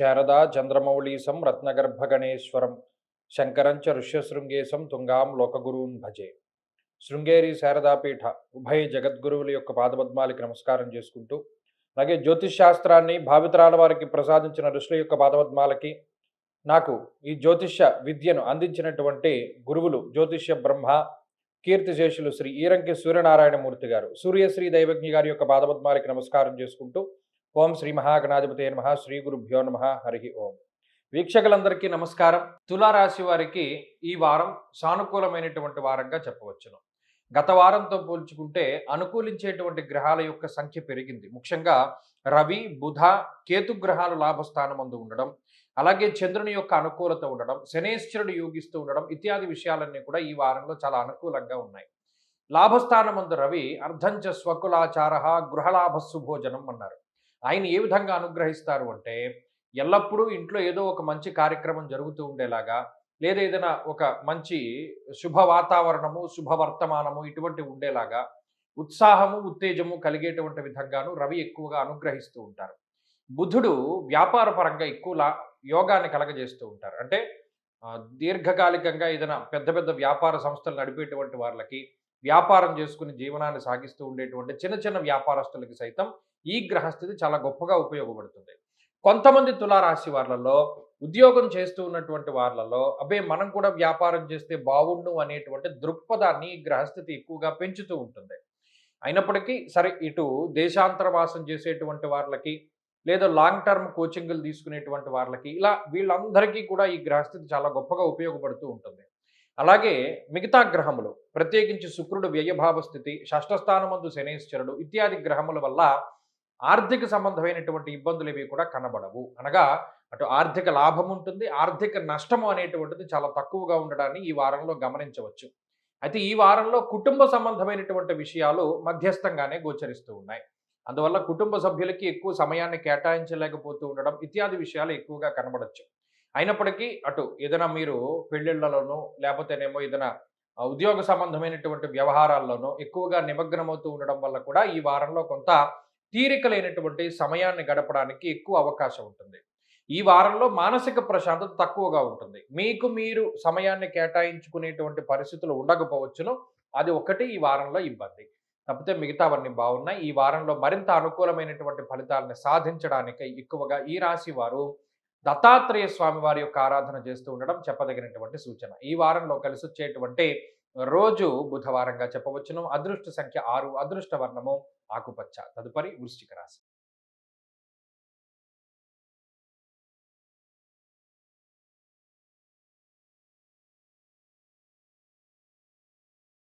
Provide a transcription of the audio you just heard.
శారదా చంద్రమౌళీశం రత్నగర్భగణేశ్వరం శంకరంచ ఋష్యశృంగేశం తుంగాం లోకగురూన్ భజే. శృంగేరి శారదాపీఠ ఉభయ జగద్గురువుల యొక్క పాదపద్మాలకి నమస్కారం చేసుకుంటూ, అలాగే జ్యోతిష్ శాస్త్రాన్ని భావితరాల వారికి ప్రసాదించిన ఋషుల యొక్క పాదపద్మాలకి, నాకు ఈ జ్యోతిష్య విద్యను అందించినటువంటి గురువులు జ్యోతిష్య బ్రహ్మ కీర్తిశేషులు శ్రీ ఈరంకి సూర్యనారాయణమూర్తి గారు, సూర్యశ్రీ దైవజ్ఞ గారి యొక్క పాదపద్మాలకి నమస్కారం చేసుకుంటూ, ఓం శ్రీ మహాగణాధిపతే నమః, శ్రీ గురుభ్యో నమః, హరి ఓం. వీక్షకులందరికీ నమస్కారం. తులారాశి వారికి ఈ వారం సానుకూలమైనటువంటి వారంగా చెప్పవచ్చును. గత వారంతో పోల్చుకుంటే అనుకూలించేటువంటి గ్రహాల యొక్క సంఖ్య పెరిగింది. ముఖ్యంగా రవి, బుధ, కేతు గ్రహాలు లాభస్థానమందు ఉండడం, అలాగే చంద్రుని యొక్క అనుకూలత ఉండడం, శనేశ్వరుడు యోగిస్తూ ఉండడం ఇత్యాది విషయాలన్నీ కూడా ఈ వారంలో చాలా అనుకూలంగా ఉన్నాయి. లాభస్థానమందు రవి అర్ధంచ స్వకులాచార గృహలాభస్సు భోజనం అన్నారు. ఆయన ఏ విధంగా అనుగ్రహిస్తారు అంటే, ఎల్లప్పుడూ ఇంట్లో ఏదో ఒక మంచి కార్యక్రమం జరుగుతూ ఉండేలాగా, లేదా ఏదైనా ఒక మంచి శుభ వాతావరణము, శుభవర్తమానము ఇటువంటి ఉండేలాగా ఉత్సాహము, ఉత్తేజము కలిగేటువంటి విధంగాను రవి ఎక్కువగా అనుగ్రహిస్తూ ఉంటారు. బుధుడు వ్యాపార పరంగా ఎక్కువ యోగాన్ని కలగజేస్తూ ఉంటారు. అంటే దీర్ఘకాలికంగా ఏదైనా పెద్ద పెద్ద వ్యాపార సంస్థలు నడిపేటువంటి వాళ్ళకి, వ్యాపారం చేసుకుని జీవనాన్ని సాగిస్తూ ఉండేటువంటి చిన్న చిన్న వ్యాపారస్తులకి సైతం ఈ గ్రహస్థితి చాలా గొప్పగా ఉపయోగపడుతుంది. కొంతమంది తులారాశి వాళ్ళలో, ఉద్యోగం చేస్తూ ఉన్నటువంటి వాళ్ళలో, అబ్బే మనం కూడా వ్యాపారం చేస్తే బావుండు అనేటువంటి దృక్పథాన్ని ఈ గ్రహస్థితి ఎక్కువగా పెంచుతూ ఉంటుంది. అయినప్పటికీ సరే, ఇటు దేశాంతరవాసం చేసేటువంటి వాళ్ళకి, లేదా లాంగ్ టర్మ్ కోచింగ్లు తీసుకునేటువంటి వాళ్ళకి, ఇలా వీళ్ళందరికీ కూడా ఈ గ్రహస్థితి చాలా గొప్పగా ఉపయోగపడుతూ ఉంటుంది. అలాగే మిగతా గ్రహములు, ప్రత్యేకించి శుక్రుడు వ్యయభావ స్థితి, షష్ఠస్థానమందు శనేశ్వరుడు ఇత్యాది గ్రహముల వల్ల ఆర్థిక సంబంధమైనటువంటి ఇబ్బందులు ఇవి కూడా కనబడవు. అనగా అటు ఆర్థిక లాభం ఉంటుంది, ఆర్థిక నష్టము అనేటువంటిది చాలా తక్కువగా ఉండడాన్ని ఈ వారంలో గమనించవచ్చు. అయితే ఈ వారంలో కుటుంబ సంబంధమైనటువంటి విషయాలు మధ్యస్థంగానే గోచరిస్తూ ఉన్నాయి. అందువల్ల కుటుంబ సభ్యులకి ఎక్కువ సమయాన్ని కేటాయించలేకపోతూ ఉండడం ఇత్యాది విషయాలు ఎక్కువగా కనబడచ్చు. అయినప్పటికీ అటు ఏదైనా మీరు పెళ్ళిళ్లలోనూ, లేకపోతేనేమో ఏదైనా ఉద్యోగ సంబంధమైనటువంటి వ్యవహారాల్లోనూ ఎక్కువగా నిమగ్నమవుతూ ఉండడం వల్ల కూడా ఈ వారంలో కొంత తీరిక లేనటువంటి సమయాన్ని గడపడానికి ఎక్కువ అవకాశం ఉంటుంది. ఈ వారంలో మానసిక ప్రశాంతత తక్కువగా ఉంటుంది. మీకు మీరు సమయాన్ని కేటాయించుకునేటువంటి పరిస్థితులు ఉండకపోవచ్చును. అది ఒకటి ఈ వారంలో ఇబ్బంది. తప్పితే మిగతావన్నీ బాగున్నాయి. ఈ వారంలో మరింత అనుకూలమైనటువంటి ఫలితాలను సాధించడానికి ఎక్కువగా ఈ రాశి వారు దత్తాత్రేయ స్వామి వారి యొక్క ఆరాధన చేస్తూ ఉండడం చెప్పదగినటువంటి సూచన. ఈ వారంలో కలిసొచ్చేటువంటి రోజు బుధవారంగా చెప్పవచ్చును. అదృష్ట సంఖ్య 6, అదృష్ట వర్ణము ఆకుపచ్చ. తదుపరి వృశ్చిక రాశి.